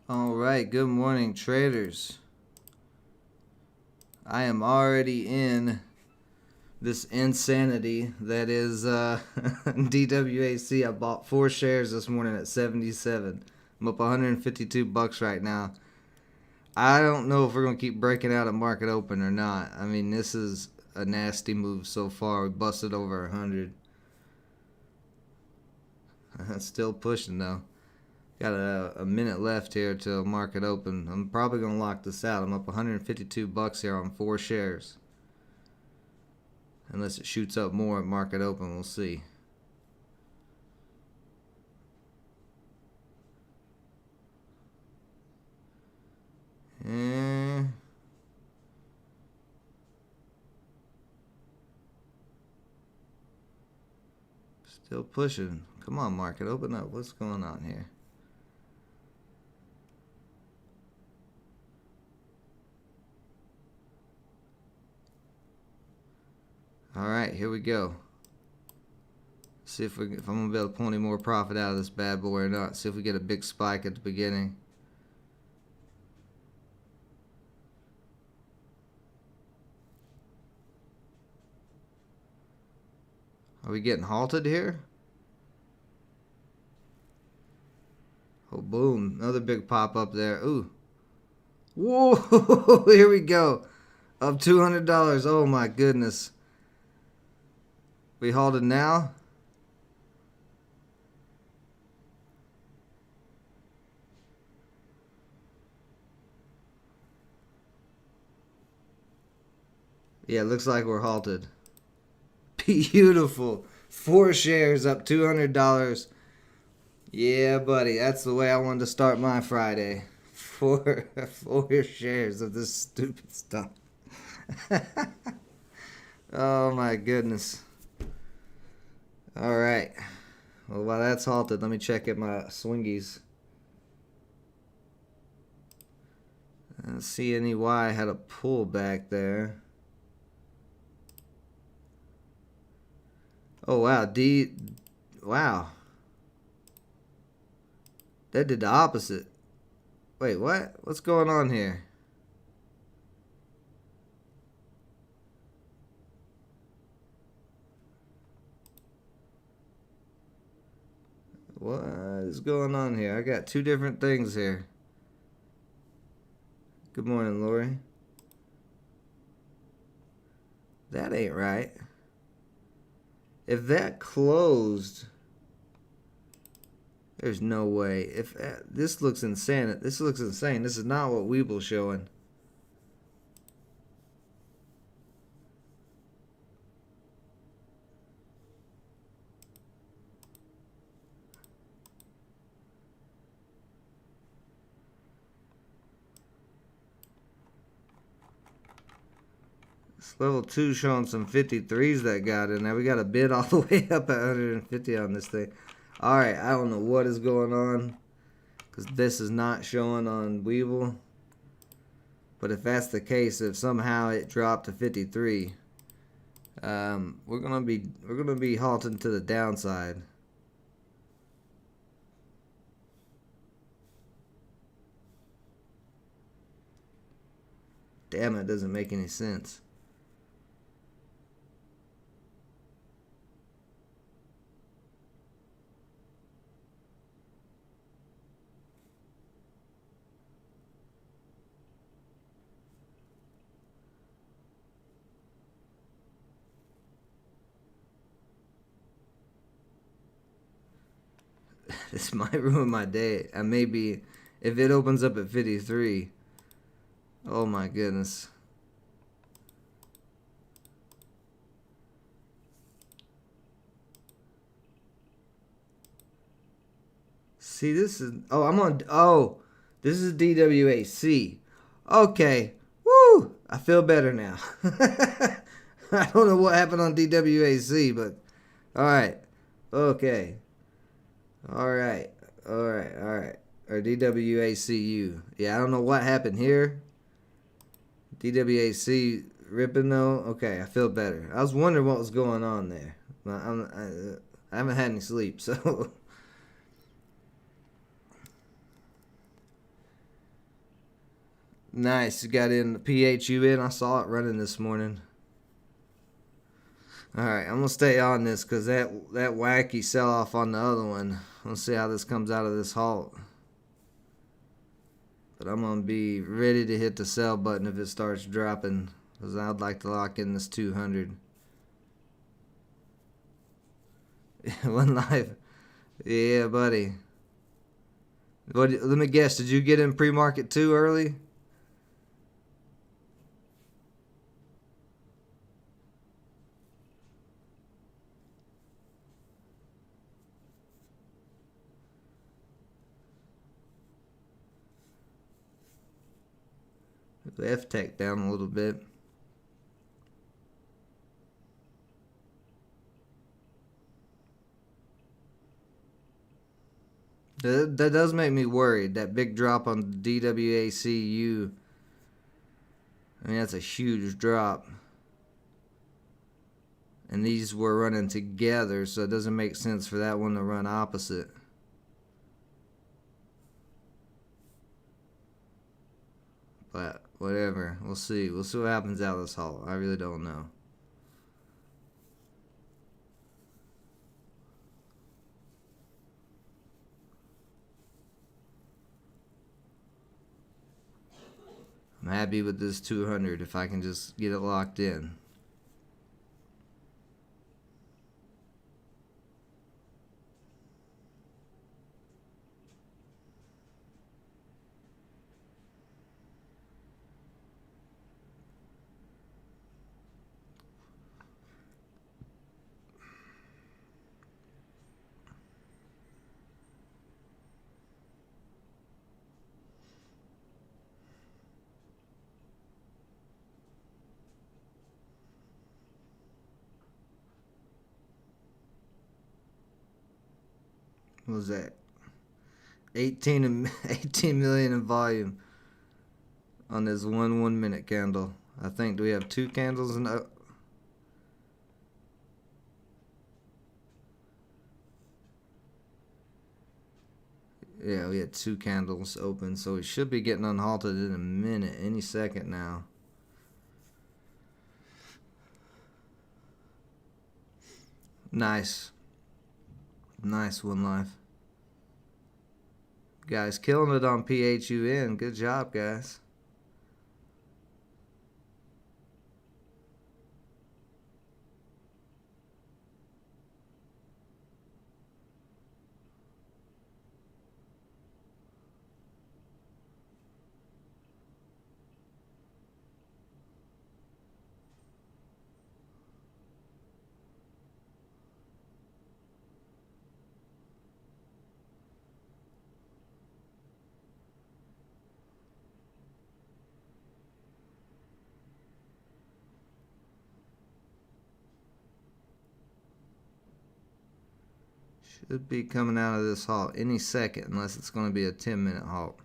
All right, good morning, traders. I am already in this insanity that is DWAC. I bought 4 shares this morning at 77. I'm up 152 bucks right now. I don't know if we're going to keep breaking out at market open or not. I mean, this is a nasty move so far. We busted over 100. Still pushing though. Got a minute left here till market open. I'm probably going to lock this out. I'm up 152 bucks here on 4 shares. Unless it shoots up more at market open, we'll see. Still pushing. Come on, market, open up. What's going on here? All right, here we go. See if I'm gonna be able to pull any more profit out of this bad boy or not. See if we get a big spike at the beginning. Are we getting halted here? Oh, boom. Another big pop up there. Ooh. Whoa. Here we go. Up $200. Oh, my goodness. We halted now? Yeah, it looks like we're halted. Beautiful. 4 shares up $200. Yeah, buddy. That's the way I wanted to start my Friday. 4 shares of this stupid stuff. Oh, my goodness. All right. Well, while that's halted, let me check at my swingies. See any why I had a pullback there. Oh, wow. Wow. That did the opposite. Wait, what? What's going on here? What is going on here? I got 2 different things here. Good morning, Lori. That ain't right. If that closed, there's no way. If this looks insane. This looks insane. This is not what Weeble's showing. Level 2 showing some 53s that got in there. We got a bid all the way up at 150 on this thing. Alright, I don't know what is going on, because this is not showing on Weeble. But if that's the case, if somehow it dropped to 53, we're gonna be halting to the downside. Damn, it doesn't make any sense. This might ruin my day. I may be, if it opens up at 53. Oh my goodness. See, this is, this is DWAC. Okay. Woo! I feel better now. I don't know what happened on DWAC, but alright. Okay. Alright. Or DWACU. Yeah, I don't know what happened here. DWAC ripping though. Okay, I feel better. I was wondering what was going on there. I haven't had any sleep, so Nice. You got in the PHU in. I saw it running this morning. Alright, I'm going to stay on this because that wacky sell-off on the other one. Let's see how this comes out of this halt. But I'm going to be ready to hit the sell button if it starts dropping, because I'd like to lock in this 200. One life. Yeah, buddy. Let me guess, did you get in pre-market too early? The F-Tech down a little bit. That does make me worried. That big drop on DWACU. I mean, that's a huge drop. And these were running together, so it doesn't make sense for that one to run opposite. But whatever. We'll see. We'll see what happens out of this haul. I really don't know. I'm happy with this 200 if I can just get it locked in. What was that? 18 million in volume on this 1 minute candle. I think, do we have 2 candles in the... Yeah, we had 2 candles open, so we should be getting unhalted in a minute, any second now. Nice. Nice, One Life. Guys, killing it on PHUN. Good job, guys. Should be coming out of this halt any second, unless it's going to be a 10-minute halt.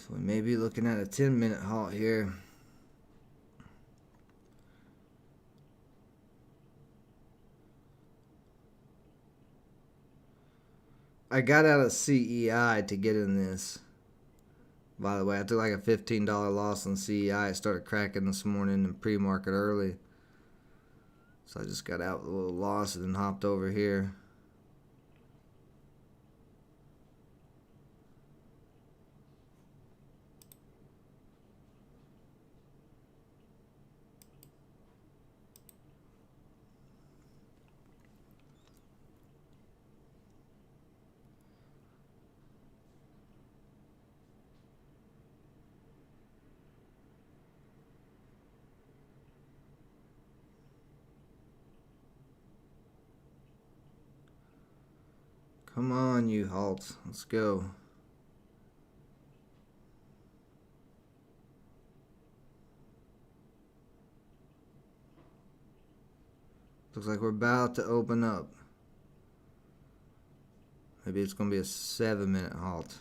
So we may be looking at a 10-minute halt here. I got out of CEI to get in this. By the way, I took like a $15 loss on CEI. It started cracking this morning in pre-market early. So I just got out with a little loss and then hopped over here. Come on, you halts. Let's go. Looks like we're about to open up. Maybe it's going to be a 7-minute halt.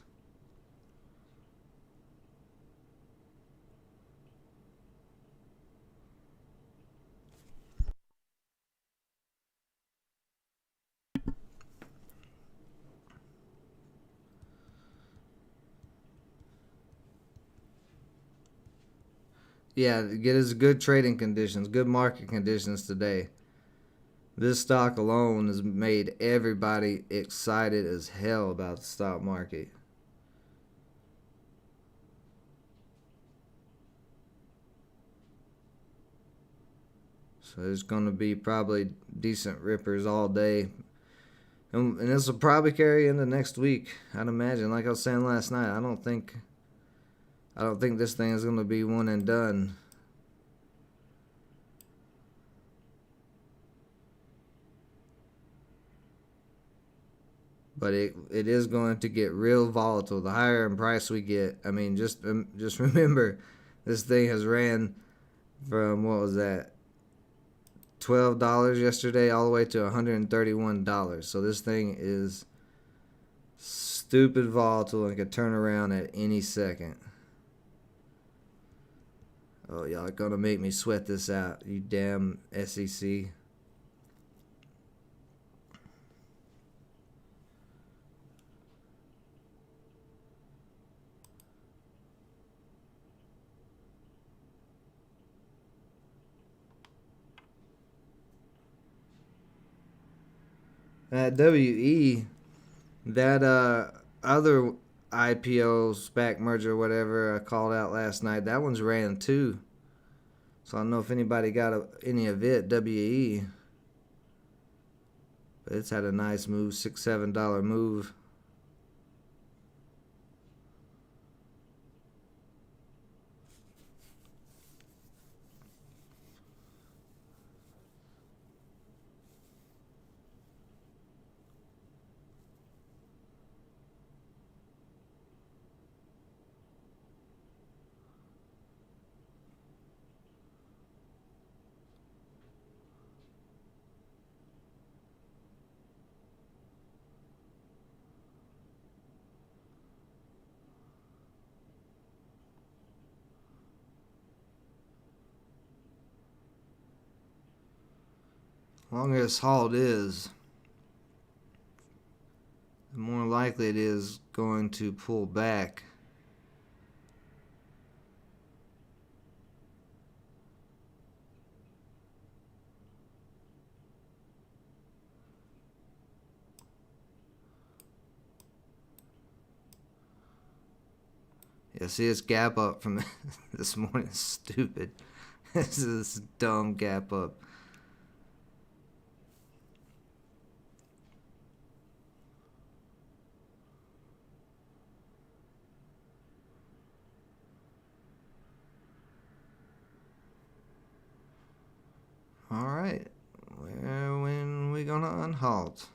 Yeah, get us good trading conditions, good market conditions today. This stock alone has made everybody excited as hell about the stock market. So there's going to be probably decent rippers all day. And this will probably carry into next week, I'd imagine. Like I was saying last night, I don't think this thing is going to be one and done. But it is going to get real volatile. The higher in price we get, I mean, just remember, this thing has ran from, what was that, $12 yesterday all the way to $131. So this thing is stupid volatile and could turn around at any second. Oh, y'all are gonna make me sweat this out, you damn SEC. That WE, that other IPO SPAC merger, whatever I called out last night, that one's ran too. So I don't know if anybody got any of it, WE. But it's had a nice move, $6-7 move. The longer this halt is, the more likely it is going to pull back. Yeah, see this gap up from this morning is stupid. This is dumb gap up. Alright, when we gonna unhalt?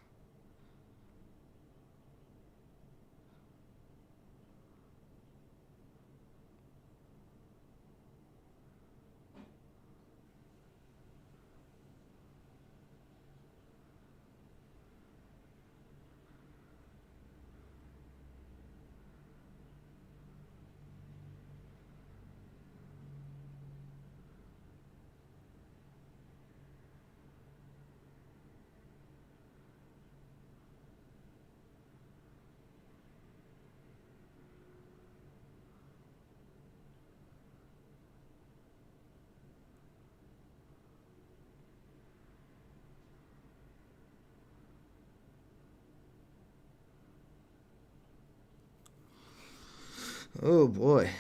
Oh boy.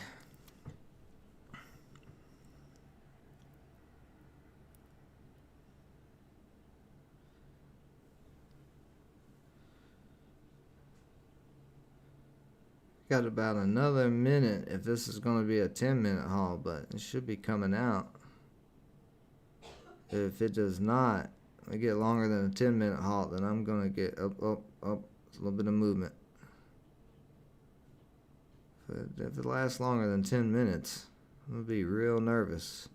Got about another minute if this is going to be a 10-minute haul, but it should be coming out. If it does not, I get longer than a 10-minute halt, then I'm going to get up. A little bit of movement. If it lasts longer than 10 minutes, I'm going to be real nervous.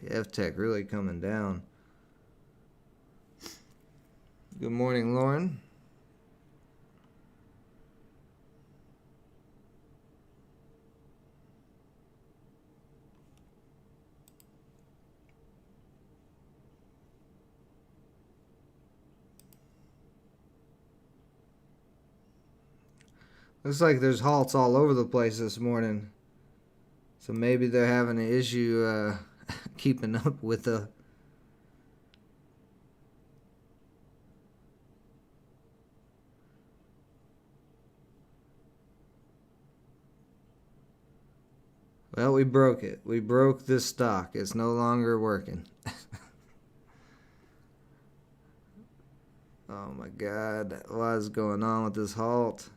F-Tech really coming down. Good morning, Lauren. Looks like there's halts all over the place this morning. So maybe they're having an issue keeping up with the... Well, we broke it. We broke this stock. It's no longer working. Oh my God. What is going on with this halt?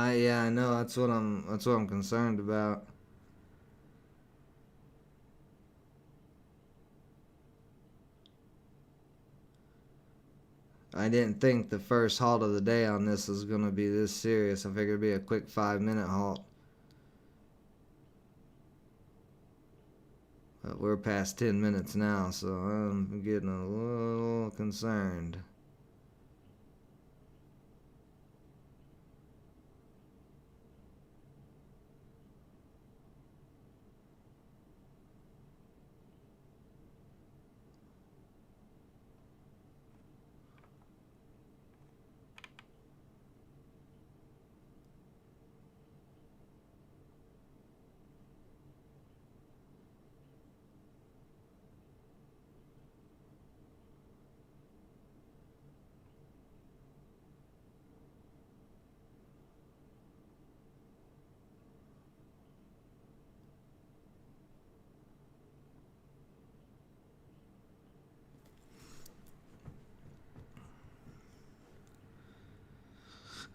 Yeah, I know. That's what I'm concerned about. I didn't think the first halt of the day on this was going to be this serious. I figured it'd be a quick 5-minute halt. But we're past 10 minutes now, so I'm getting a little concerned.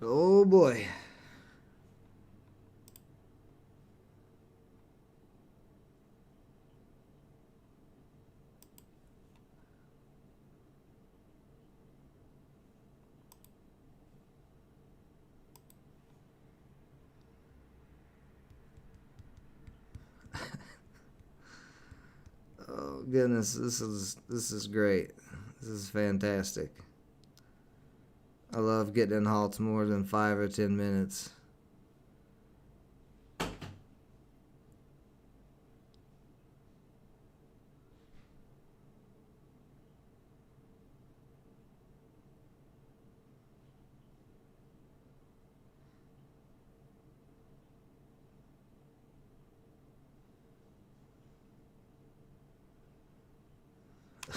Oh boy. Oh goodness, this is great. This is fantastic. I love getting in halts more than 5 or 10 minutes.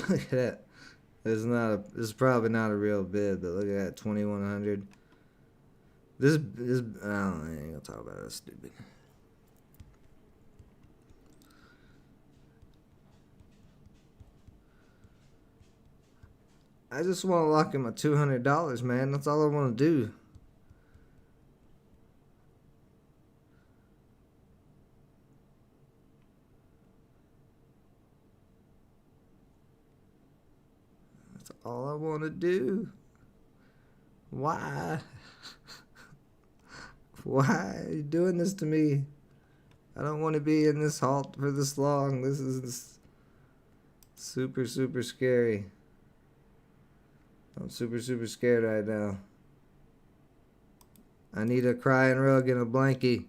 Look at that. This is probably not a real bid, but look at that, 2100. This I don't know, I ain't gonna talk about it. That's stupid. I just want to lock in my $200, man. That's all I want to do. That's all I want to do. Why? Why are you doing this to me? I don't want to be in this halt for this long. This is super, super scary. I'm super, super scared right now. I need a crying rug and a blankie.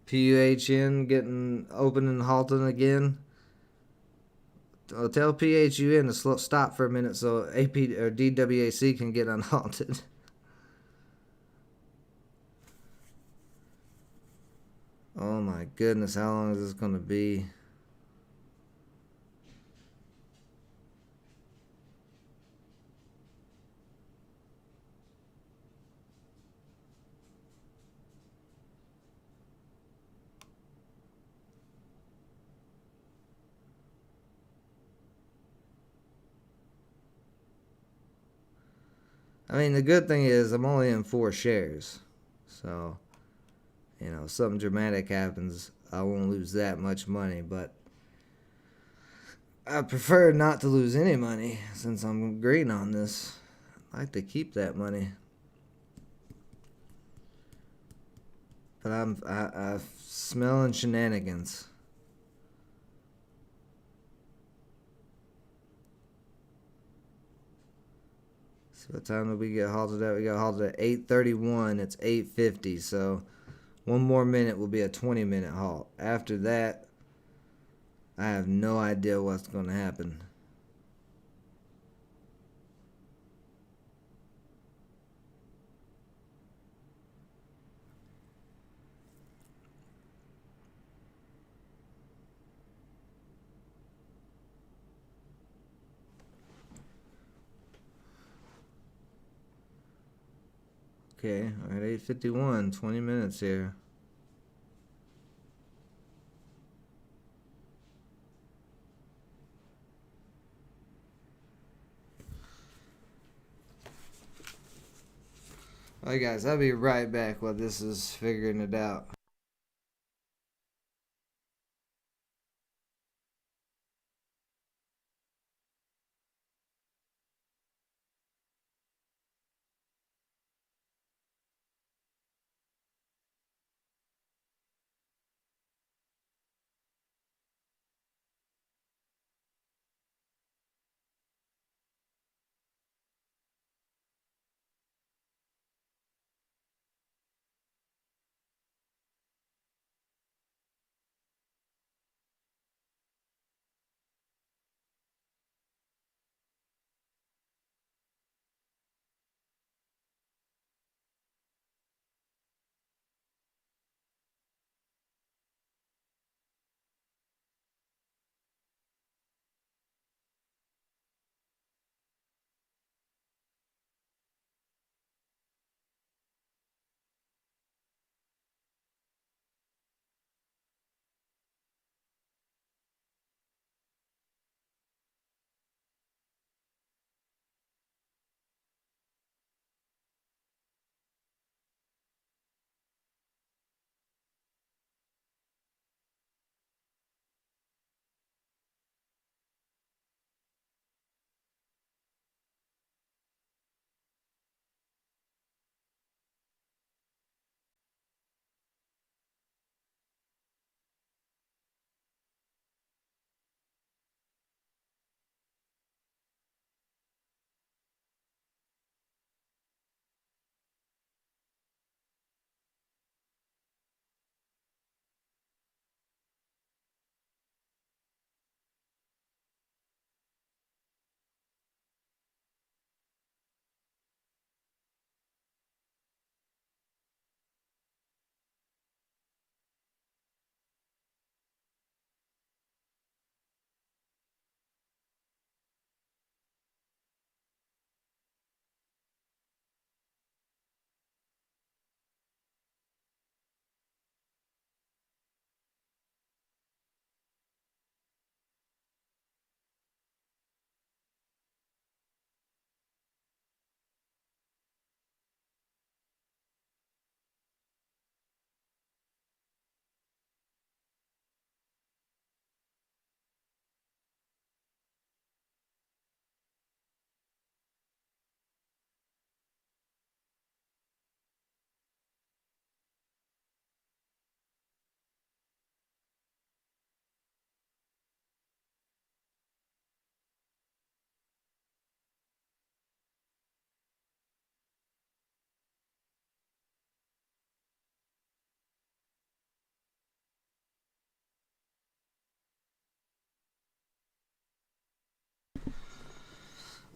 PUHN getting open and halting again. Tell PHUN to stop for a minute so AP or DWAC can get unhalted. Oh my goodness, how long is this going to be? I mean, the good thing is I'm only in 4 shares. So, if something dramatic happens, I won't lose that much money. But I prefer not to lose any money since I'm green on this. I like to keep that money. But I'm smelling shenanigans. So what time did we get halted at? We got halted at 8:31. It's 8:50. So one more minute will be a 20-minute halt. After that, I have no idea what's going to happen. Okay, we're at 8:51. 20 minutes here. Alright guys, I'll be right back while this is figuring it out.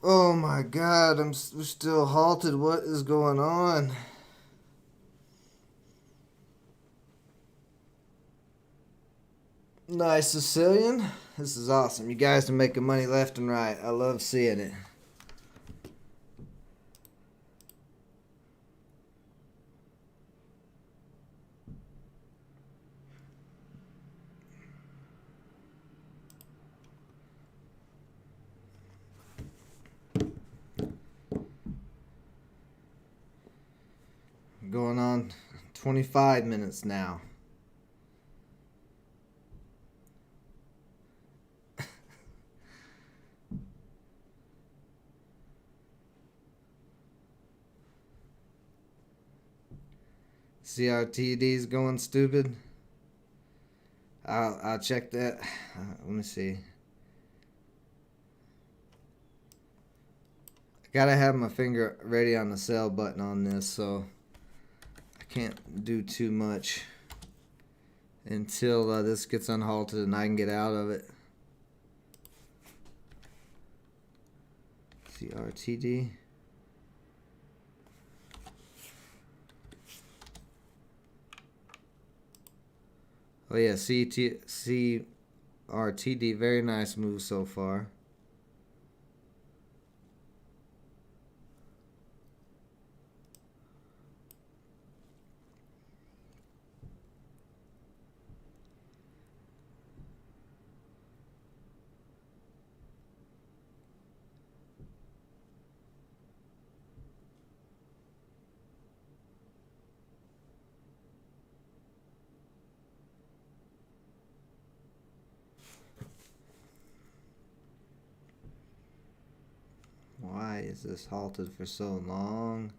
Oh my God, we're still halted. What is going on? Nice Sicilian. This is awesome. You guys are making money left and right. I love seeing it. Going on 25 minutes now. CRTD's going stupid. I'll check that. Let me see. I gotta have my finger ready on the sell button on this, so I can't do too much until this gets unhalted and I can get out of it. CRTD. Oh yeah, CRTD, very nice move so far. Why is this halted for so long?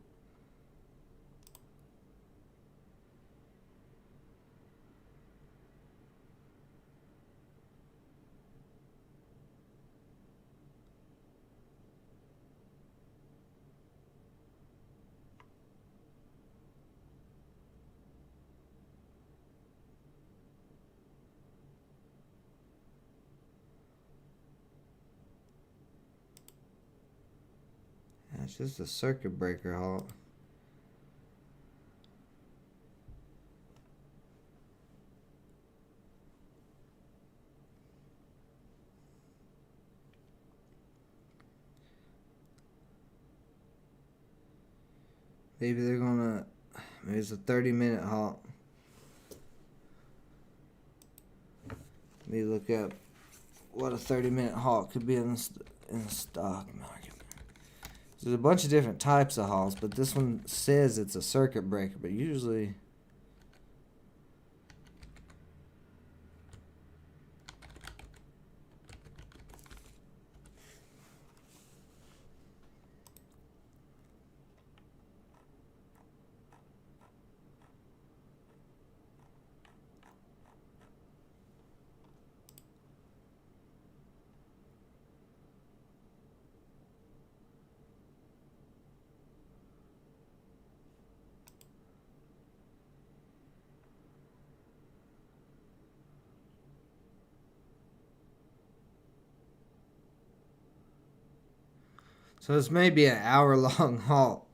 It's just a circuit breaker halt. Maybe they're gonna. Maybe it's a 30-minute halt. Let me look up what a 30-minute halt could be in the stock market. There's a bunch of different types of halts, but this one says it's a circuit breaker, but usually. So this may be an hour-long halt.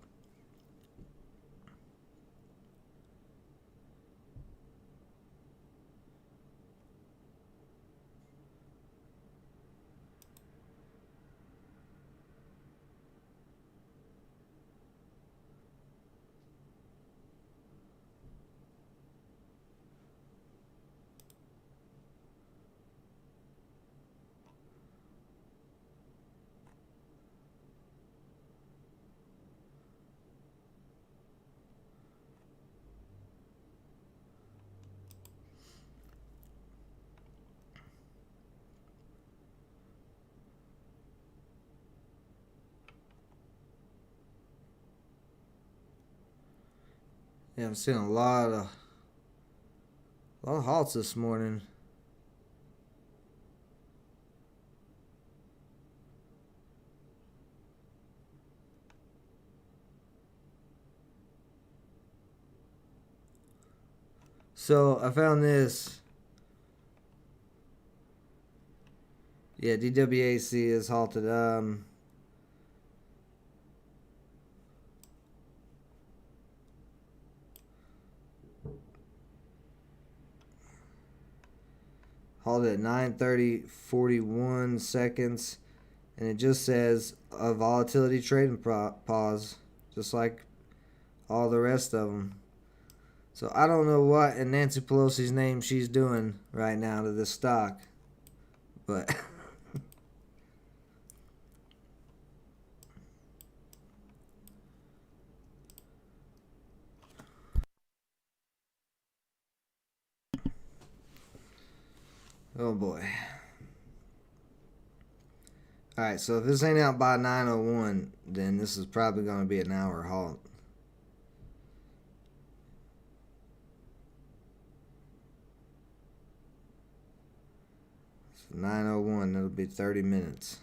Yeah, I'm seeing a lot of halts this morning. So I found this. Yeah, DWAC is halted. Halted at 9:30:41 seconds, and it just says a volatility trading pause, just like all the rest of them. So I don't know what in Nancy Pelosi's name she's doing right now to this stock, but oh boy. Alright, so if this ain't out by 9:01, then this is probably going to be an hour halt. So 9:01, that'll be 30 minutes.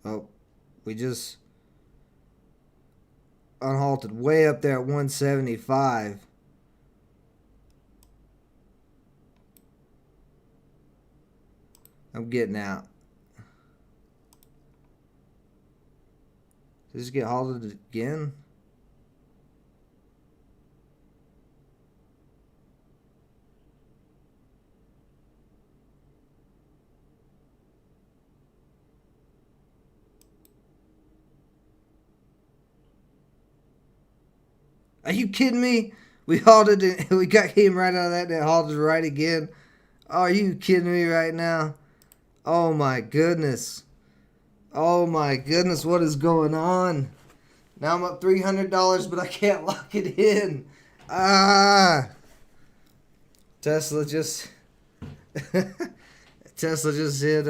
Oh, we just unhalted way up there at 175. I'm getting out. Does this get halted again? Are you kidding me? We halted it. We got him right out of that and it halted right again. Are you kidding me right now? Oh my goodness. Oh my goodness, what is going on? Now I'm up $300, but I can't lock it in. Ah! Tesla just Tesla just hit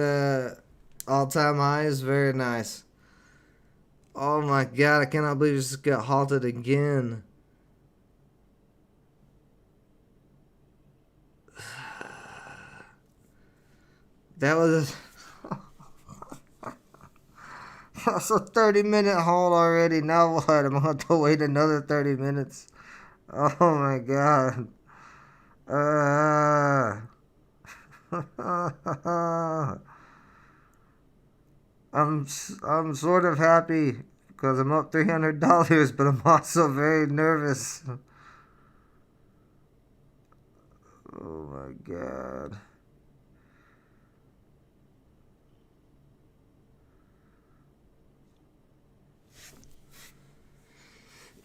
all-time highs. Very nice. Oh my god, I cannot believe it just got halted again. That was that's a 30-minute halt already. Now what? I'm going to have to wait another 30 minutes. Oh my god. I'm sort of happy because I'm up $300, but I'm also very nervous. Oh my god.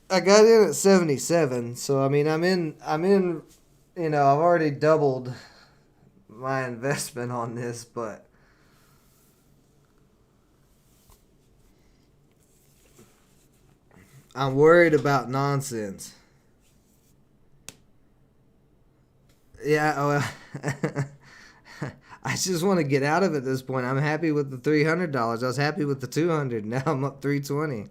I got in at 77, so I mean I'm in I've already doubled my investment on this, but I'm worried about nonsense. Yeah, well, I just want to get out of it at this point. I'm happy with the $300. I was happy with the 200. Now I'm up 320.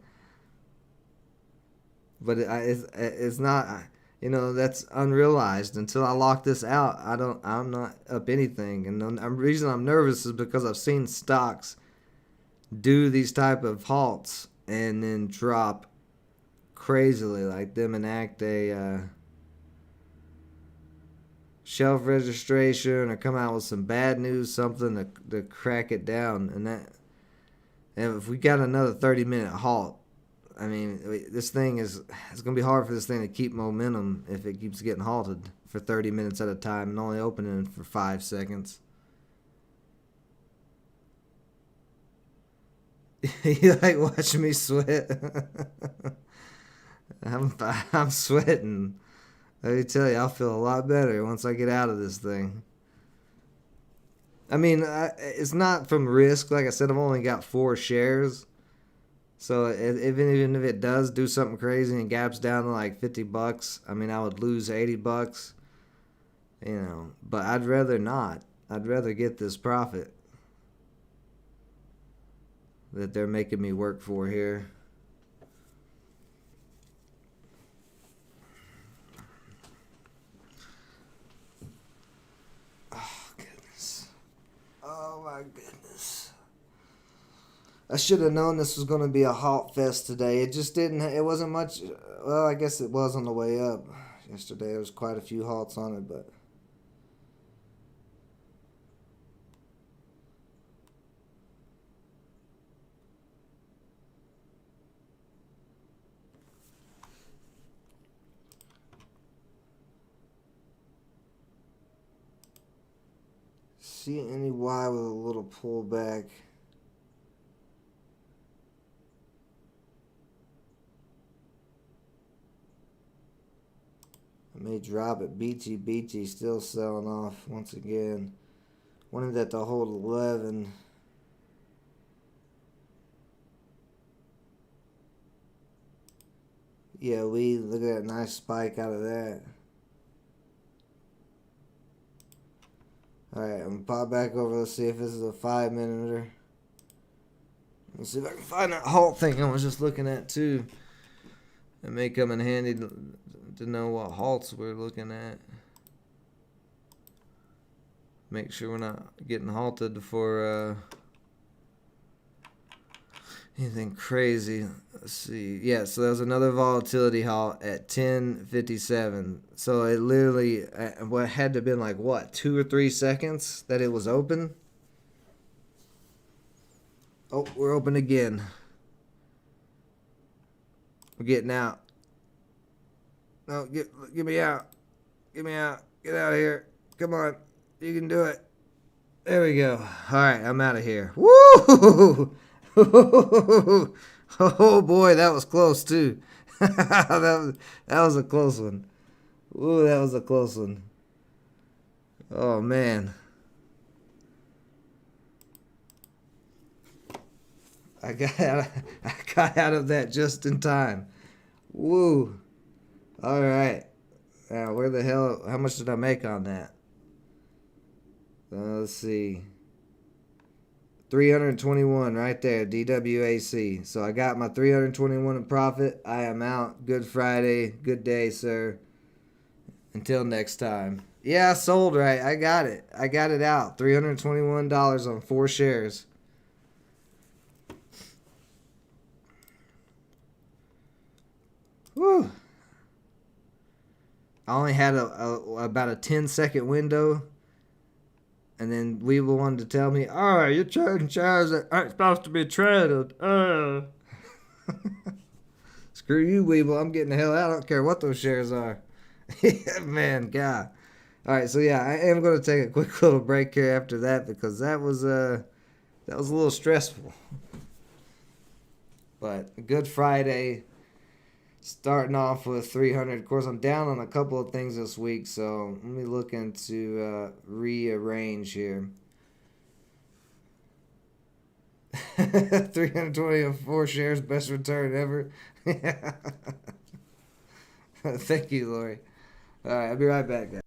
But it's not, that's unrealized. Until I lock this out, I'm not up anything. And the reason I'm nervous is because I've seen stocks do these type of halts and then drop crazily, like them enact a shelf registration or come out with some bad news, something to crack it down. And if we got another 30-minute halt, I mean, it's going to be hard for this thing to keep momentum if it keeps getting halted for 30 minutes at a time and only opening for 5 seconds. You like watching me sweat? I'm sweating. Let me tell you, I'll feel a lot better once I get out of this thing. I mean, it's not from risk. Like I said, I've only got 4 shares. So even if it does do something crazy and gaps down to like $50, I mean, I would lose $80. But I'd rather not. I'd rather get this profit that they're making me work for here. Oh my goodness. I should have known this was going to be a halt fest today. It just didn't. It wasn't much. Well, I guess it was on the way up. Yesterday there was quite a few halts on it, but see any Y with a little pullback. I may drop it. BT still selling off once again. Wanted that to hold 11. Yeah, we look at that nice spike out of that. Alright, I'm gonna pop back over. Let's see if this is a 5-minute. Let's see if I can find that halt thing I was just looking at too. It may come in handy to know what halts we're looking at. Make sure we're not getting halted for anything crazy. Let's see. Yeah, so there was another volatility halt at 10:57. So it literally, what had to have been like, what, 2 or 3 seconds that it was open? Oh, we're open again. We're getting out. No, get me out. Get me out. Get out of here. Come on. You can do it. There we go. All right, I'm out of here. Woo! Oh boy, that was close too. That was a close one. Ooh, that was a close one. Oh man, I got out of that just in time. Woo! All right. Now, where the hell? How much did I make on that? Let's see. 321 right there, DWAC. So I got my 321 in profit. I am out. Good Friday. Good day, sir. Until next time. Yeah, I sold right. I got it. I got it out. $321 on 4 shares. Whew. I only had about a 10-second window. And then Weeble wanted to tell me, all right, you're trading shares that aren't supposed to be traded. Screw you, Weeble. I'm getting the hell out. I don't care what those shares are. Man, God. All right, so yeah, I am going to take a quick little break here after that because that was a little stressful. But good Friday. Starting off with 300. Of course, I'm down on a couple of things this week, so let me look into rearrange here. 324 shares, best return ever. Thank you, Lori. All right, I'll be right back, guys.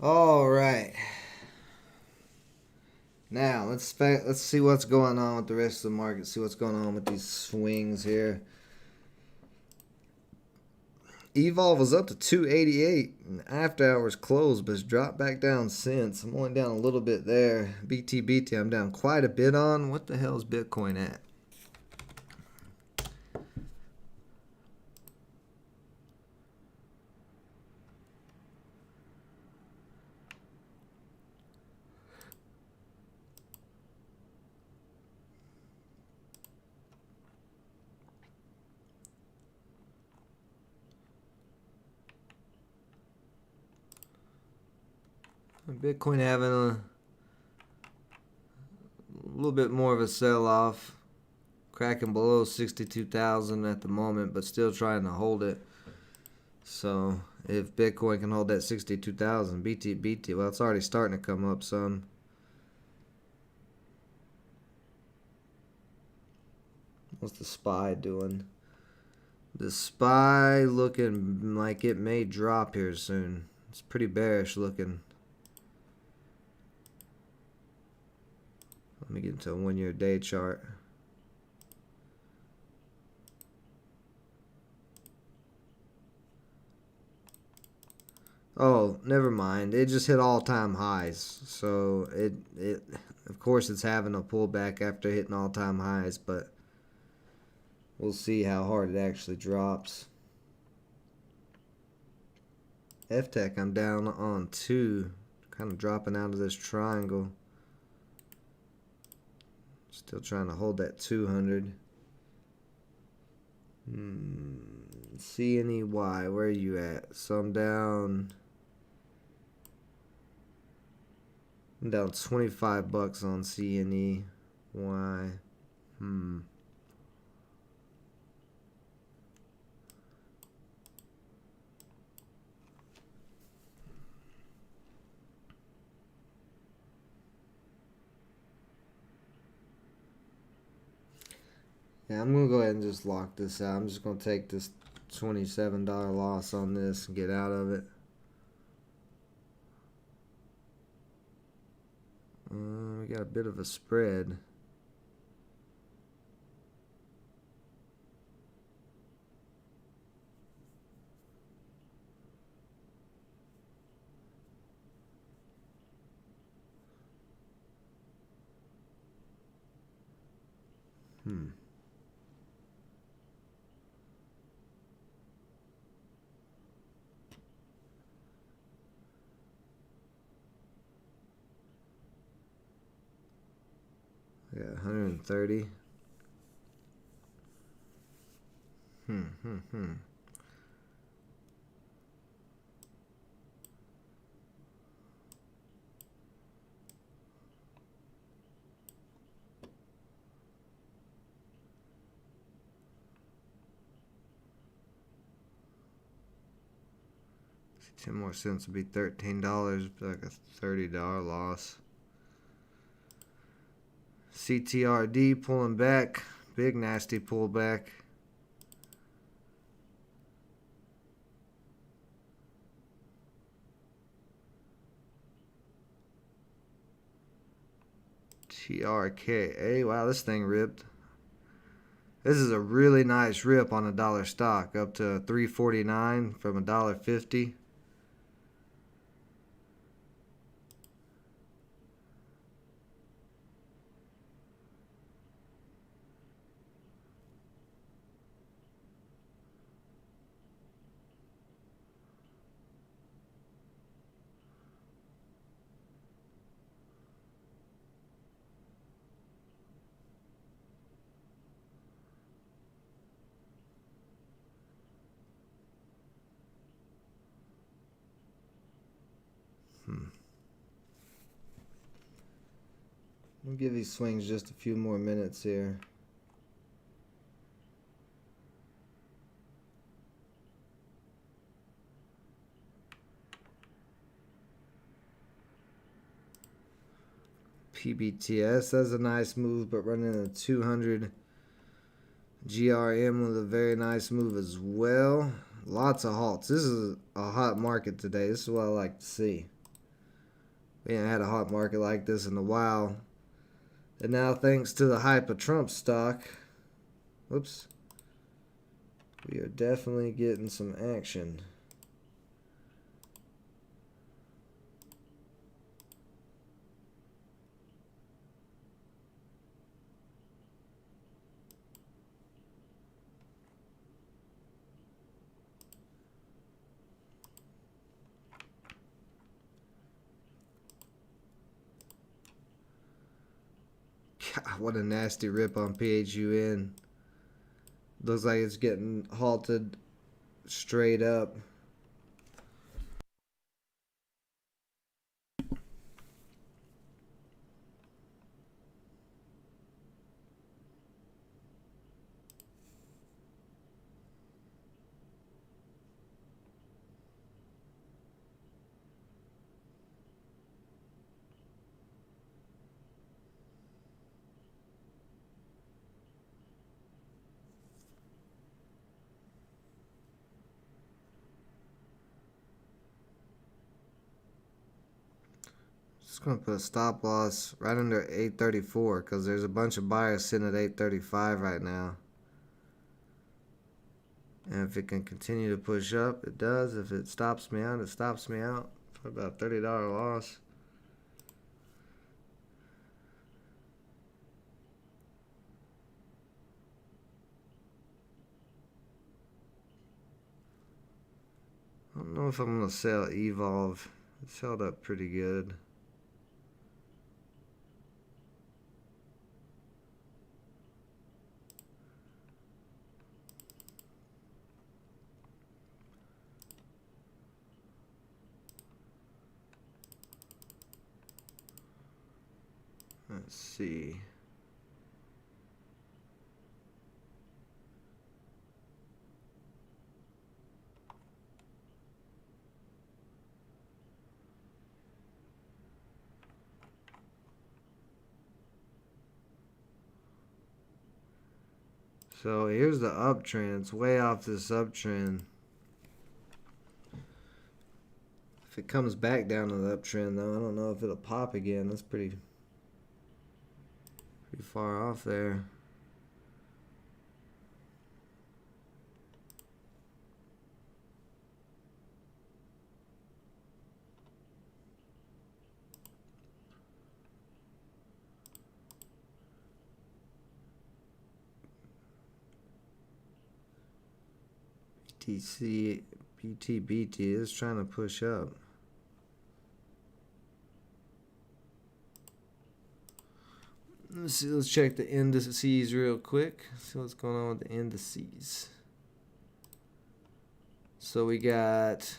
All right. Now let's see what's going on with the rest of the market. See what's going on with these swings here. Evolve was up to 288 and after hours closed, but it's dropped back down since. I'm only down a little bit there. BTBT, I'm down quite a bit on. What the hell is Bitcoin at? Bitcoin having a little bit more of a sell-off, cracking below 62,000 at the moment, but still trying to hold it. So if Bitcoin can hold that 62,000, BT, well, it's already starting to come up some. What's the SPY doing? The SPY looking like it may drop here soon. It's pretty bearish looking. Let me get into a 1-year day chart. Oh, never mind. It just hit all-time highs. So it of course it's having a pullback after hitting all-time highs, but we'll see how hard it actually drops. FTech, I'm down on 2. Kind of dropping out of this triangle. Still trying to hold that 200. CNEY, where are you at? So I'm down 25 bucks on CNEY. Yeah, I'm going to go ahead and just lock this out. I'm just going to take this $27 loss on this and get out of it. We got a bit of a spread. Yeah, 130. $10 more cents would be $13, like a $30 loss. CTRD pulling back, big nasty pullback. TRKA, wow, this thing ripped. This is a really nice rip on a dollar stock, up to $3.49 from $1.50. We'll give these swings just a few more minutes here. PBTS, that's a nice move, but running a 200. GRM with a very nice move as well. Lots of halts. This is a hot market today. This is what I like to see. We ain't had a hot market like this in a while. And now, thanks to the hype of Trump stock, whoops, we are definitely getting some action. God, what a nasty rip on PHUN. Looks like it's getting halted straight up. Just gonna put a stop loss right under 834 because there's a bunch of buyers sitting at 835 right now. And if it can continue to push up, it does. If it stops me out, it stops me out for about $30 loss. I don't know if I'm gonna sell Evolve. It's held up pretty good. Let's see. So here's the uptrend. It's way off this uptrend. If it comes back down to the uptrend, though, I don't know if it'll pop again. That's pretty far off there. BTBT is trying to push up. Let's see. Let's check the indices real quick. See what's going on with the indices. So we got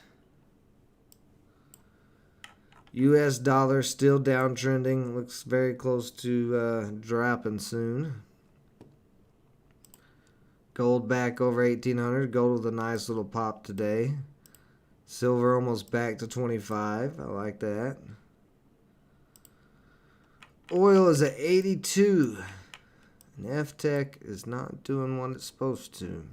U.S. dollar still downtrending. Looks very close to dropping soon. Gold back over 1800. Gold with a nice little pop today. Silver almost back to 25. I like that. Oil is at 82. And F-Tech is not doing what it's supposed to.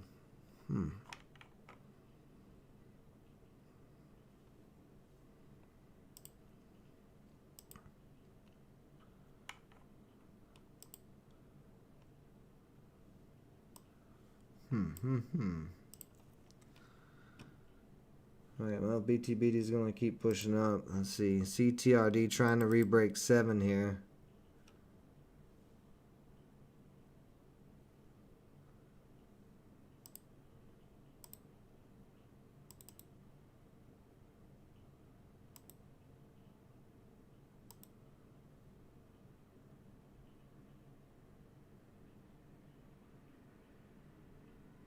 Alright, well, BTBT is going to keep pushing up. Let's see. CTRD trying to re-break 7 here.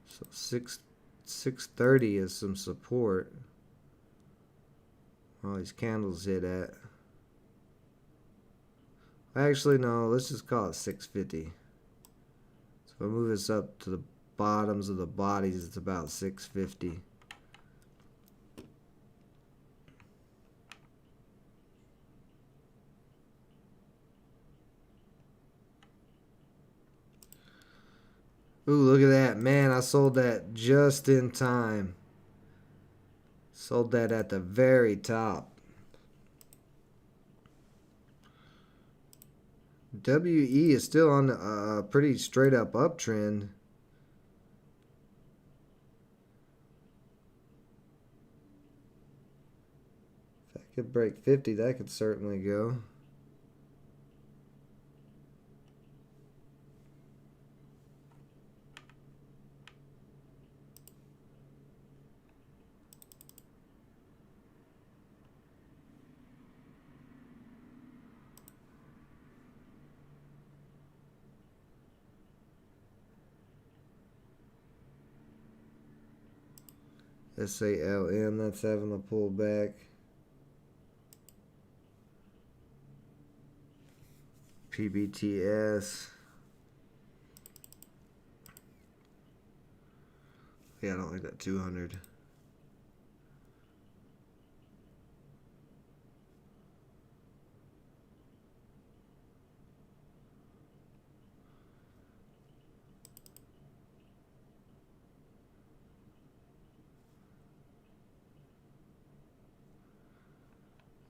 So 630 is some support. All these candles hit at. Actually, no, let's just call it 650. So if I move this up to the bottoms of the bodies, it's about 650. Ooh, look at that. Man, I sold that just in time. Sold that at the very top. WE is still on a pretty straight up uptrend. If I could break 50, that could certainly go. SALM, that's having a pullback. PBTS. Yeah, I don't like that 200.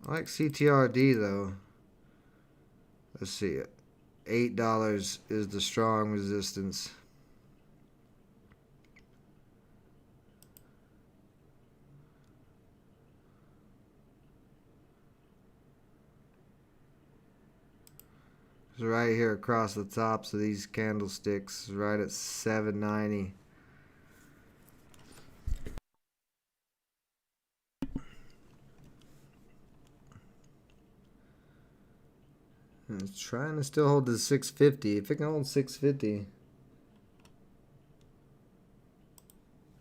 I like CTRD though. Let's see. $8 is the strong resistance. It's right here across the tops of these candlesticks, right at 790. And it's trying to still hold the 650. If it can hold 650.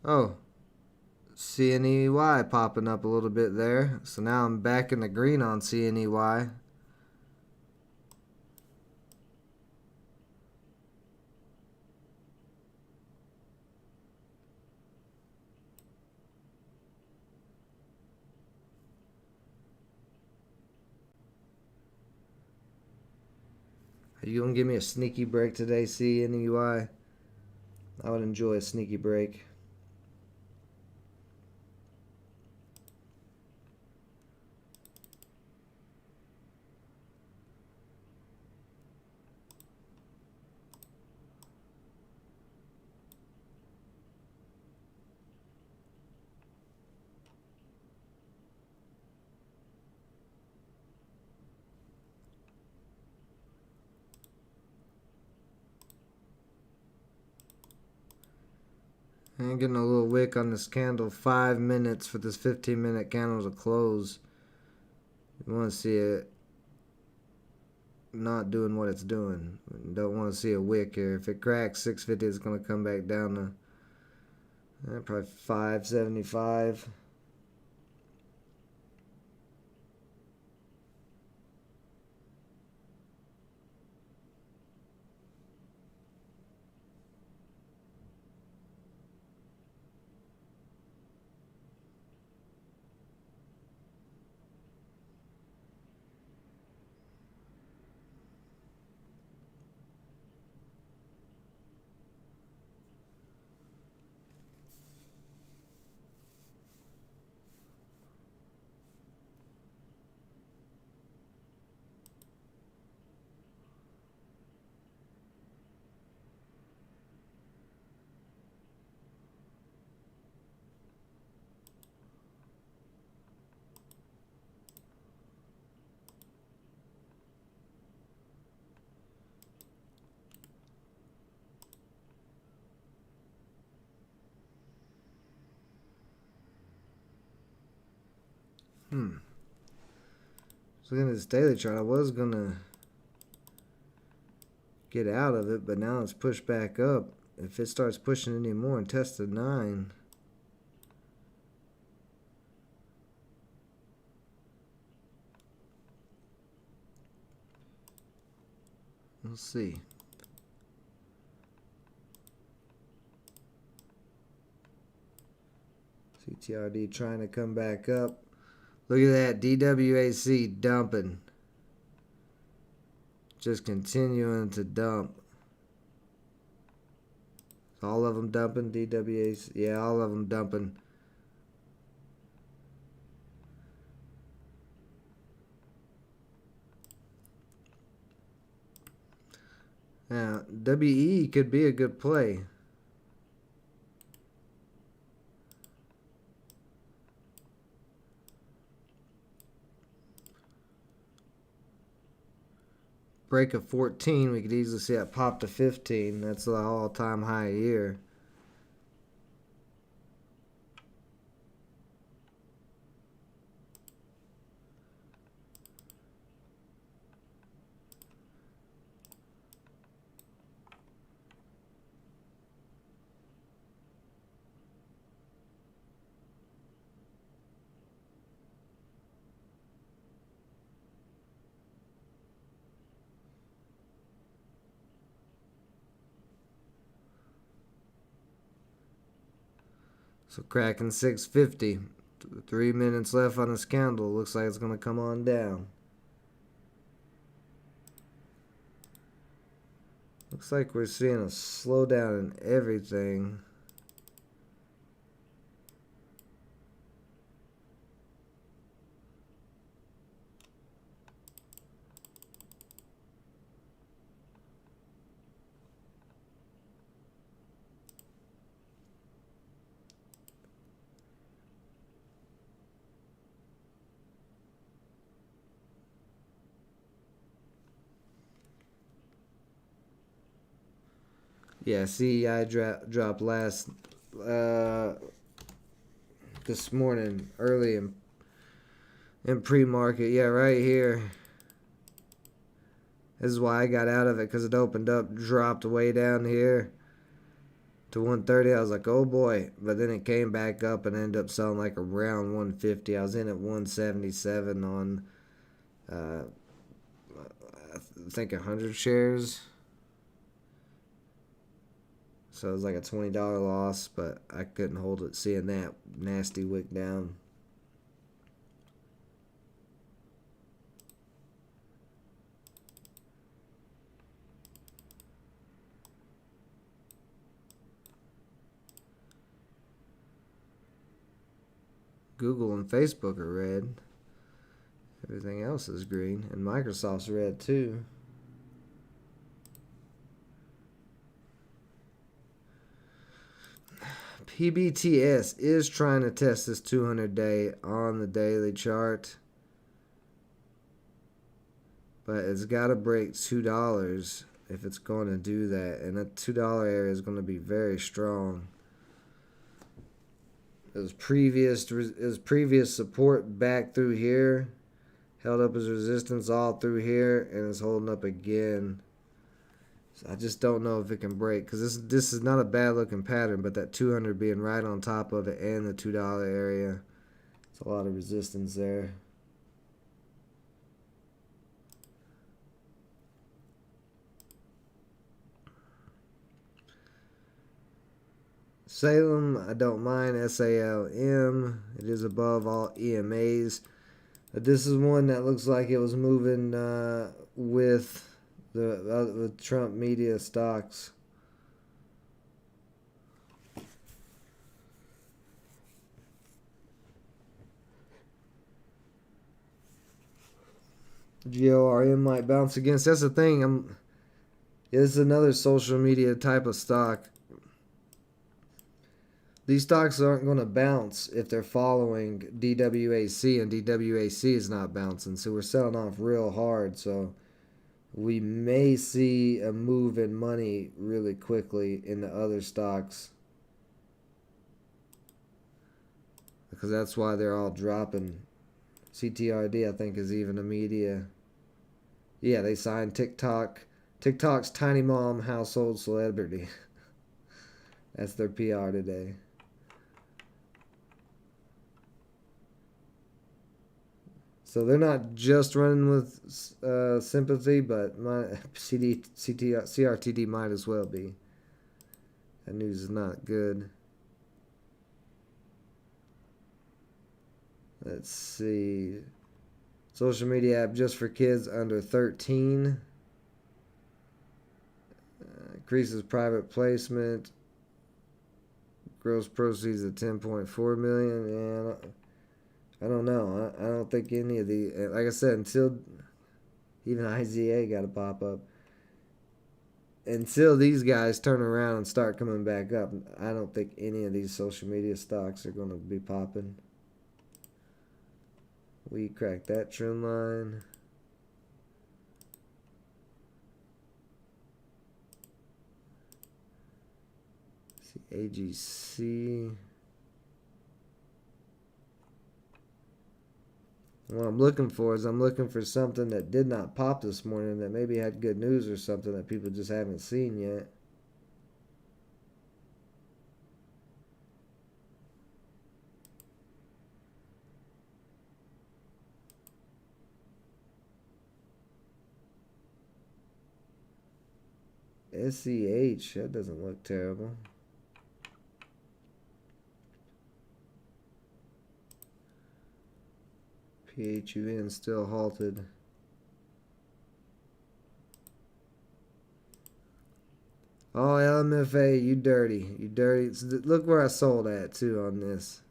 Oh, CNEY popping up a little bit there. So now I'm back in the green on CNEY. Are you going to give me a sneaky break today, CNEY? I would enjoy a sneaky break. I'm getting a little wick on this candle. 5 minutes for this 15-minute candle to close. You want to see it not doing what it's doing. You don't want to see a wick here. If it cracks 650, it's going to come back down to probably 575. So looking at this daily chart, I was going to get out of it, but now it's pushed back up. If it starts pushing anymore and tests the 9, we'll see. CTRD trying to come back up. Look at that, DWAC dumping. Just continuing to dump. All of them dumping, DWAC. Yeah, all of them dumping. WE could be a good play. Break of 14, we could easily see that pop to 15. That's the all-time high year. So cracking 650. 3 minutes left on this candle. Looks like it's going to come on down. Looks like we're seeing a slowdown in everything. Yeah, CEI dropped this morning early in pre-market. Yeah, right here. This is why I got out of it, because it opened up, dropped way down here to 130. I was like, oh boy. But then it came back up and ended up selling like around 150. I was in at 177 on, I think 100 shares. So it was like a $20 loss, but I couldn't hold it seeing that nasty wick down. Google and Facebook are red. Everything else is green. And Microsoft's red too. PBTS is trying to test this 200-day on the daily chart. But it's got to break $2 if it's going to do that. And that $2 area is going to be very strong. It was previous support back through here. Held up as resistance all through here. And it's holding up again. So I just don't know if it can break, because this is not a bad looking pattern, but that 200 being right on top of it and the $2 area, it's a lot of resistance there. Salem, I don't mind. SALM, it is above all EMAs. But this is one that looks like it was moving with the Trump media stocks. GORM might bounce against. That's the thing. It's another social media type of stock. These stocks aren't going to bounce if they're following DWAC, and DWAC is not bouncing. So we're selling off real hard. So we may see a move in money really quickly in the other stocks, because that's why they're all dropping. CTRD, I think, is even a media. Yeah, they signed TikTok. TikTok's tiny mom household celebrity. That's their PR today. So they're not just running with sympathy, but my CRTD might as well be. That news is not good. Let's see. Social media app just for kids under 13. Increases private placement. Gross proceeds of 10.4 million. Yeah, I don't know. I don't think any of the, like I said, until even IZA got to pop up. until these guys turn around and start coming back up, I don't think any of these social media stocks are going to be popping. We cracked that trend line. See AGC. What I'm looking for is I'm looking for something that did not pop this morning that maybe had good news or something that people just haven't seen yet. SEH, that doesn't look terrible. PHUN still halted. Oh, LMFA, you dirty. You dirty. Look where I sold at, too, on this.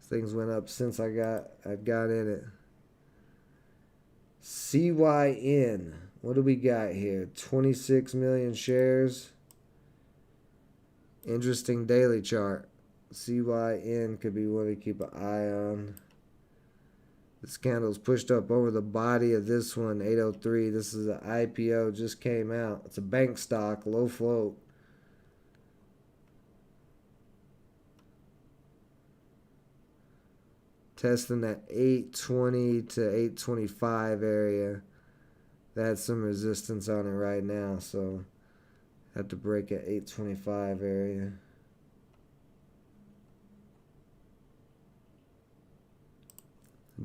Things went up since I got in it. CYN. What do we got here? 26 million shares. Interesting daily chart. CYN could be one to keep an eye on. This candle's pushed up over the body of this one, 803. This is an IPO, just came out. It's a bank stock, low float. Testing that 820 to 825 area. That's some resistance on it right now, so have to break at 825 area.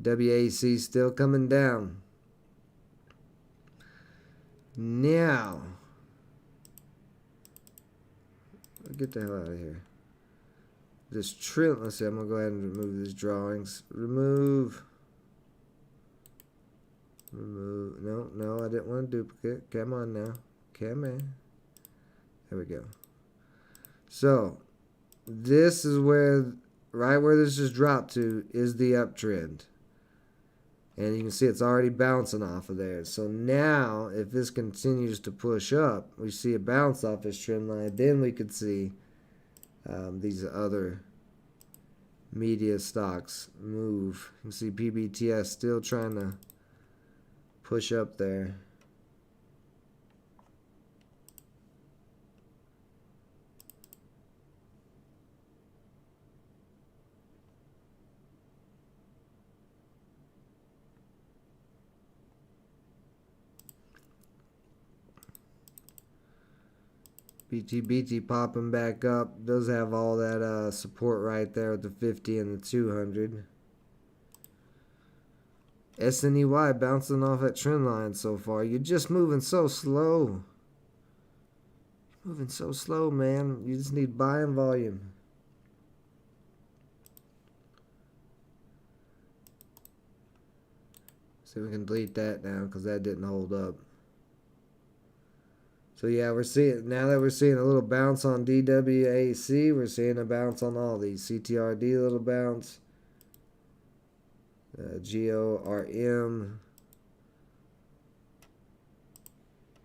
WAC still coming down. Now, get the hell out of here. This trend, let's see, I'm going to go ahead and remove these drawings. Remove. No, I didn't want to duplicate. Come on now. Come on. There we go. So, this is where, right where this just dropped to, is the uptrend. And you can see it's already bouncing off of there. So now, if this continues to push up, we see a bounce off this trend line, then we could see these other media stocks move. You can see PBTS still trying to push up there. BT popping back up. Does have all that support right there with the 50 and the 200. SNEY bouncing off that trend line so far. You're just moving so slow. Moving so slow, man. You just need buying volume. See if we can delete that now because that didn't hold up. So yeah, we're seeing, now that we're seeing a little bounce on DWAC, we're seeing a bounce on all these. CTRD, little bounce. GORM.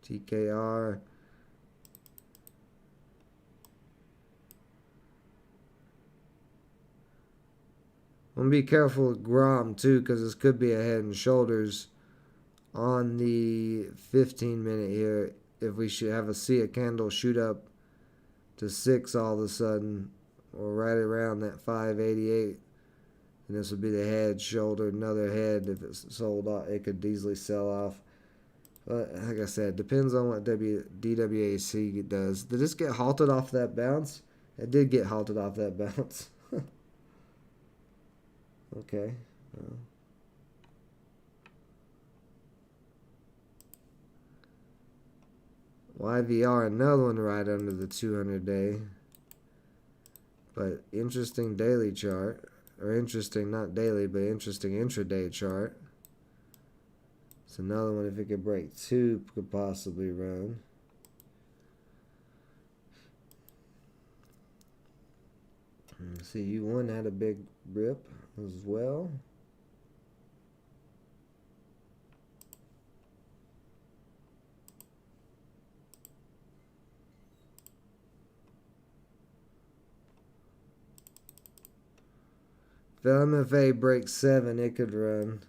TKR. I'm gonna be careful with GROM too, because this could be a head and shoulders on the 15-minute here. If we should see a candle shoot up to 6 all of a sudden, or right around that 588, and this would be the head, shoulder, another head. If it's sold off, it could easily sell off. But like I said, depends on what DWAC does. Did this get halted off that bounce? It did get halted off that bounce. Okay. YVR, another one right under the 200-day. But interesting daily chart. Or interesting, not daily, but interesting intraday chart. It's another one, if it could break 2, could possibly run. See, U1 had a big rip as well. If LMFA breaks 7, it could run.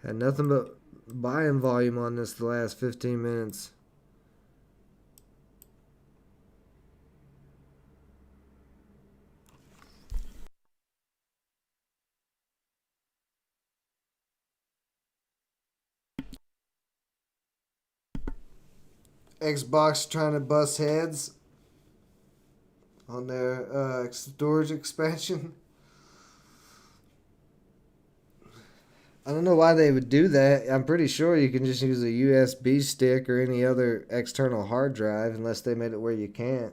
Had nothing but buying volume on this the last 15 minutes. Xbox trying to bust heads on their storage expansion. I don't know why they would do that. I'm pretty sure you can just use a USB stick or any other external hard drive unless they made it where you can't.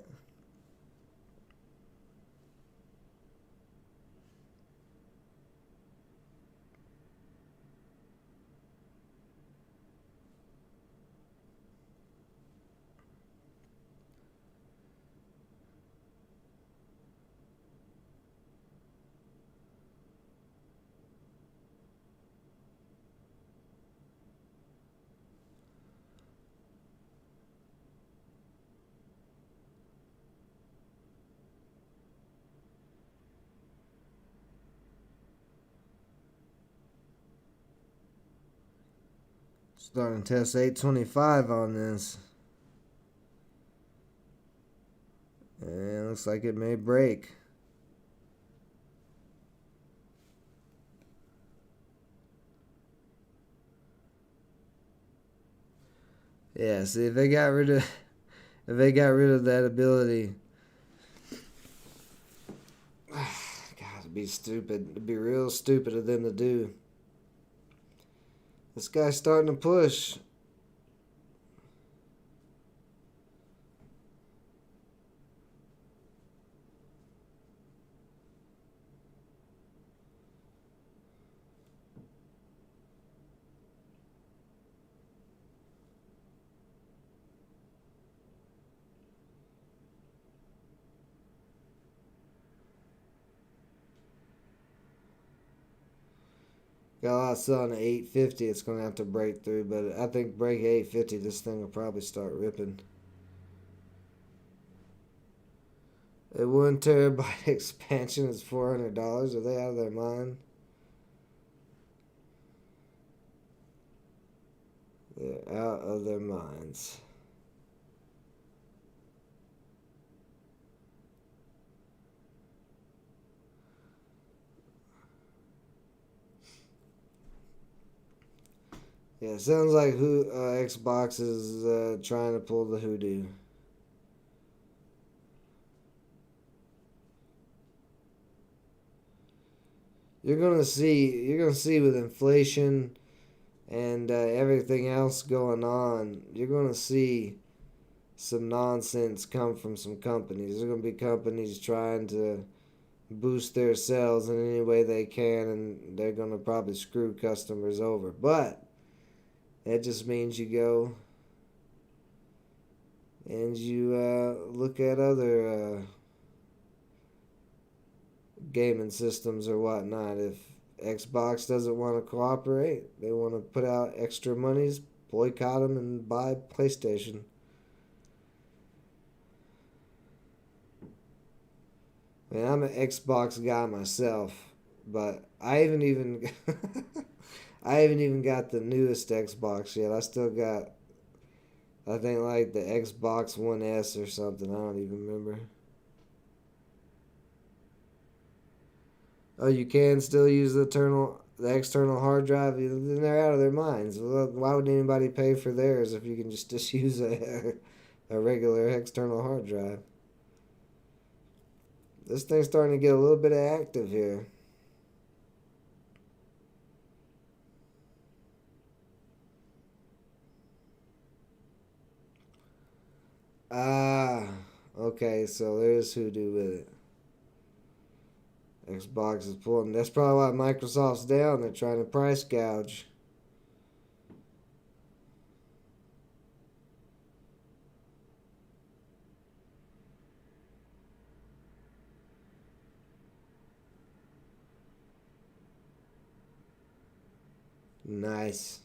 Starting test 825 on this. And looks like it may break. Yeah, see if they got rid of that ability. God, it'd be stupid. It'd be real stupid of them to do. This guy's starting to push. Got a lot selling at 850. It's going to have to break through, but I think break 850, this thing will probably start ripping. A 1 terabyte expansion is $400. Are they out of their mind? They're out of their minds. Yeah, sounds like Xbox is trying to pull the hoodoo. You're gonna see with inflation and everything else going on. You're gonna see some nonsense come from some companies. There's gonna be companies trying to boost their sales in any way they can, and they're gonna probably screw customers over. But that just means you go and you look at other gaming systems or whatnot. If Xbox doesn't want to cooperate, they want to put out extra monies, boycott them and buy PlayStation. I mean, I'm an Xbox guy myself, but I haven't even I haven't even got the newest Xbox yet. I still got, I think, like the Xbox One S or something. I don't even remember. Oh, you can still use the external hard drive. Then they're out of their minds. Why would anybody pay for theirs if you can just use a regular external hard drive? This thing's starting to get a little bit active here. Ah, okay, so there's hoodoo with it. Xbox is pulling. That's probably why Microsoft's down. They're trying to price gouge. Nice.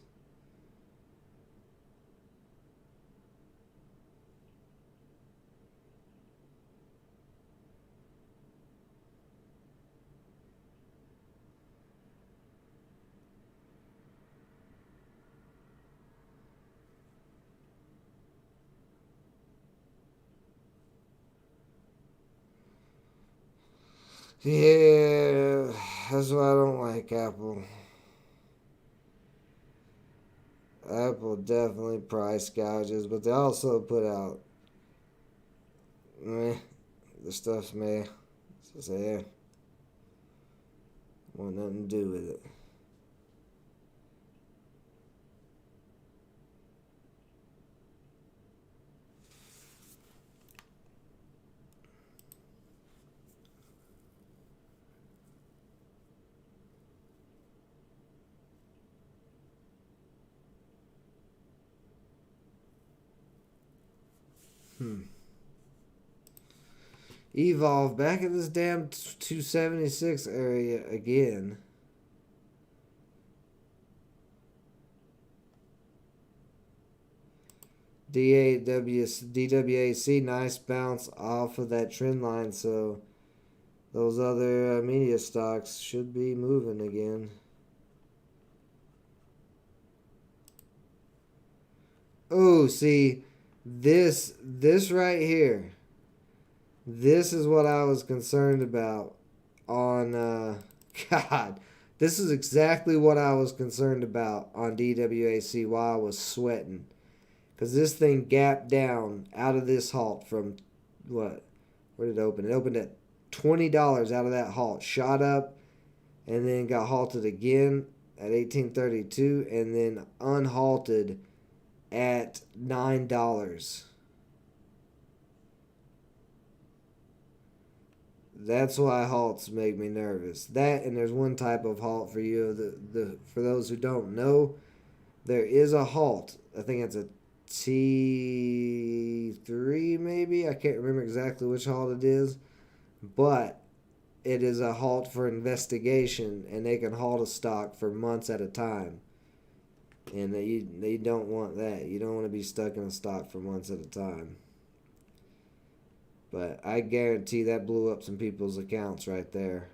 Yeah, that's why I don't like Apple. Apple definitely price gouges, but they also put out meh, the stuff's meh. So yeah, want nothing to do with it. Hmm. Evolve back at this damn 276 area again. DWAC, nice bounce off of that trend line, so those other media stocks should be moving again. Oh, see, this right here, this is what I was concerned about on, God, this is exactly what I was concerned about on DWAC while I was sweating. Because this thing gapped down out of this halt from what? Where did it open? It opened at $20 out of that halt, shot up, and then got halted again at 1832, and then unhalted at $9. That's why halts make me nervous. That, and there's one type of halt for you. The for those who don't know, there is a halt. I think it's a T3 maybe. I can't remember exactly which halt it is, but it is a halt for investigation, and they can halt a stock for months at a time. And they don't want that. You don't want to be stuck in a stock for months at a time. But I guarantee that blew up some people's accounts right there.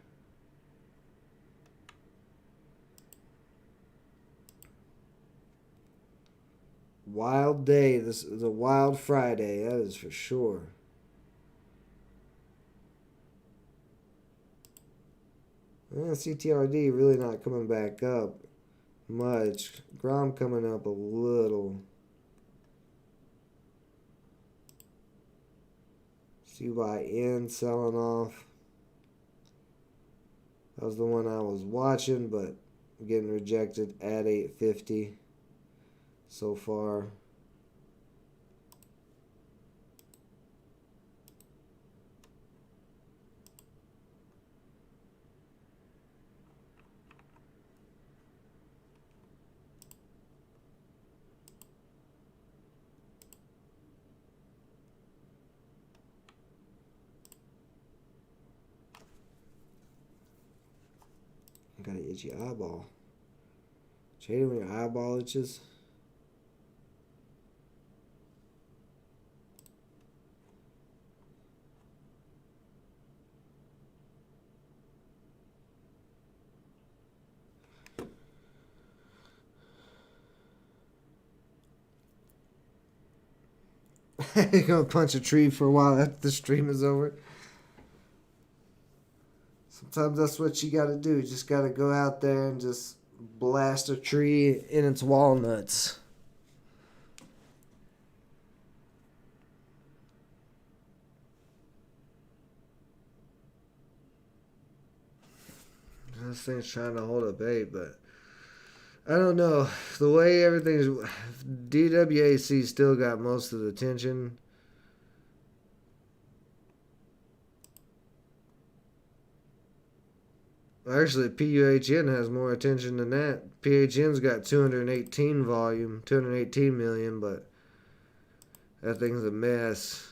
Wild day. This is a wild Friday. That is for sure. CTRD really not coming back up much. Grom coming up a little. CYN selling off. That was the one I was watching, but getting rejected at 850 so far. I got an itchy eyeball. Trading when your eyeball itches. You're gonna punch a tree for a while after the stream is over. Sometimes that's what you gotta do. You just gotta go out there and just blast a tree in its walnuts. This thing's trying to hold a bait, but I don't know. The way everything's. DWAC still got most of the attention. Actually, PUHN has more attention than that. PHN's got 218 volume, 218 million, but that thing's a mess.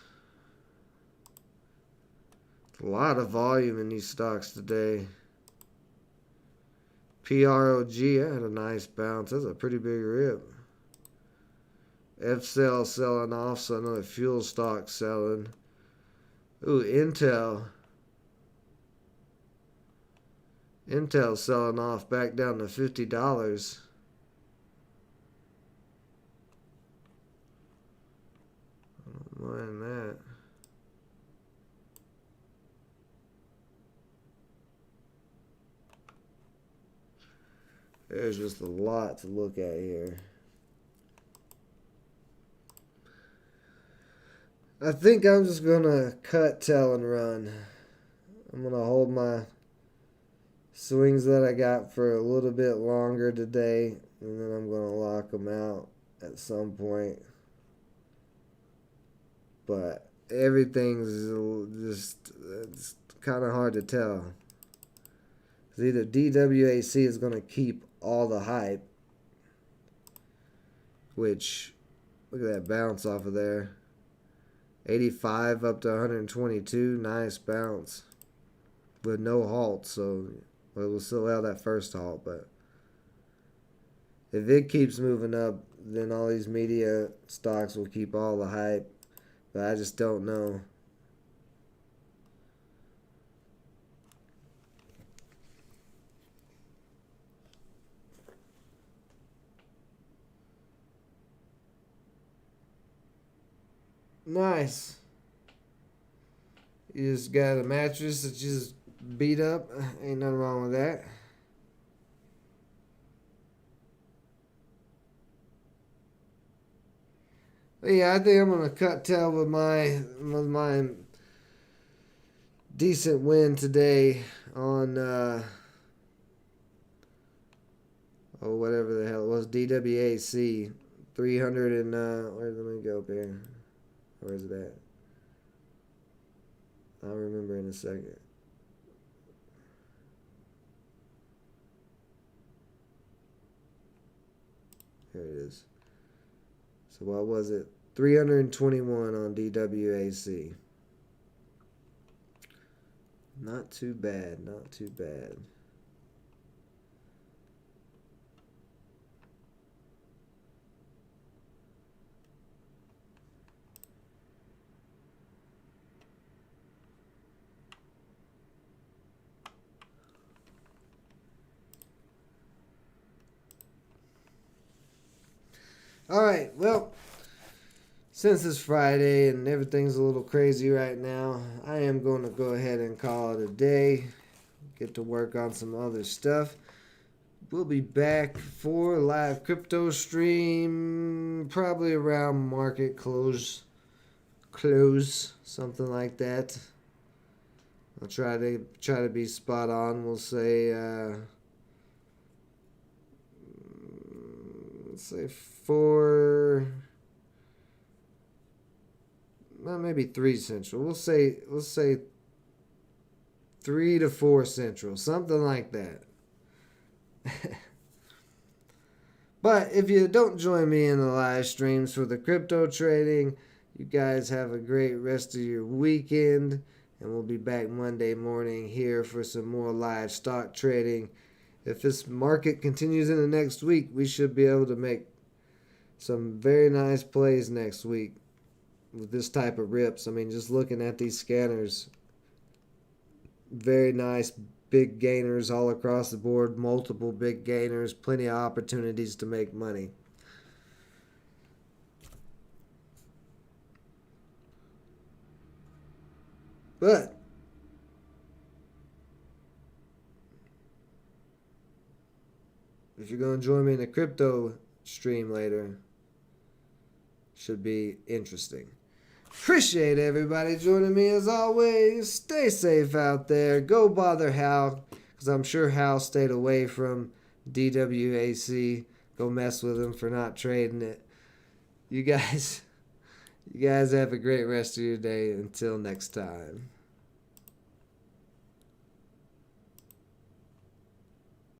A lot of volume in these stocks today. PROG, I had a nice bounce. That's a pretty big rip. FCell selling off, so another fuel stock selling. Ooh, Intel. Intel selling off back down to $50. I don't mind that. There's just a lot to look at here. I think I'm just going to cut, tell, and run. I'm going to hold my swings that I got for a little bit longer today, and then I'm going to lock them out at some point. But everything's just, it's kind of hard to tell. Either DWAC is going to keep all the hype, which, look at that bounce off of there. 85 up to 122, nice bounce with no halt, so we'll still have that first halt. But if it keeps moving up, then all these media stocks will keep all the hype, but I just don't know. Nice. You just got a mattress that you just beat up. Ain't nothing wrong with that. But yeah, I think I'm gonna cut tail with my decent win today on whatever the hell it was, DWAC 300 and let me go up here. Where's it at? I'll remember in a second. Here it is. So what was it? 321 on DWAC. Not too bad, not too bad. All right, well, since it's Friday and everything's a little crazy right now, I am going to go ahead and call it a day. Get to work on some other stuff. We'll be back for a live crypto stream probably around market close, something like that. I'll try to be spot on. We'll say let's say 4, well, maybe 3 Central. We'll say 3 to 4 Central, something like that. But if you don't join me in the live streams for the crypto trading, you guys have a great rest of your weekend, and we'll be back Monday morning here for some more live stock trading. If this market continues in the next week, we should be able to make some very nice plays next week with this type of rips. I mean, just looking at these scanners, very nice big gainers all across the board, multiple big gainers, plenty of opportunities to make money. But if you're going to join me in the crypto stream later, should be interesting. Appreciate everybody joining me as always. Stay safe out there. Go bother Hal, because I'm sure Hal stayed away from DWAC. Go mess with him for not trading it. You guys have a great rest of your day. Until next time.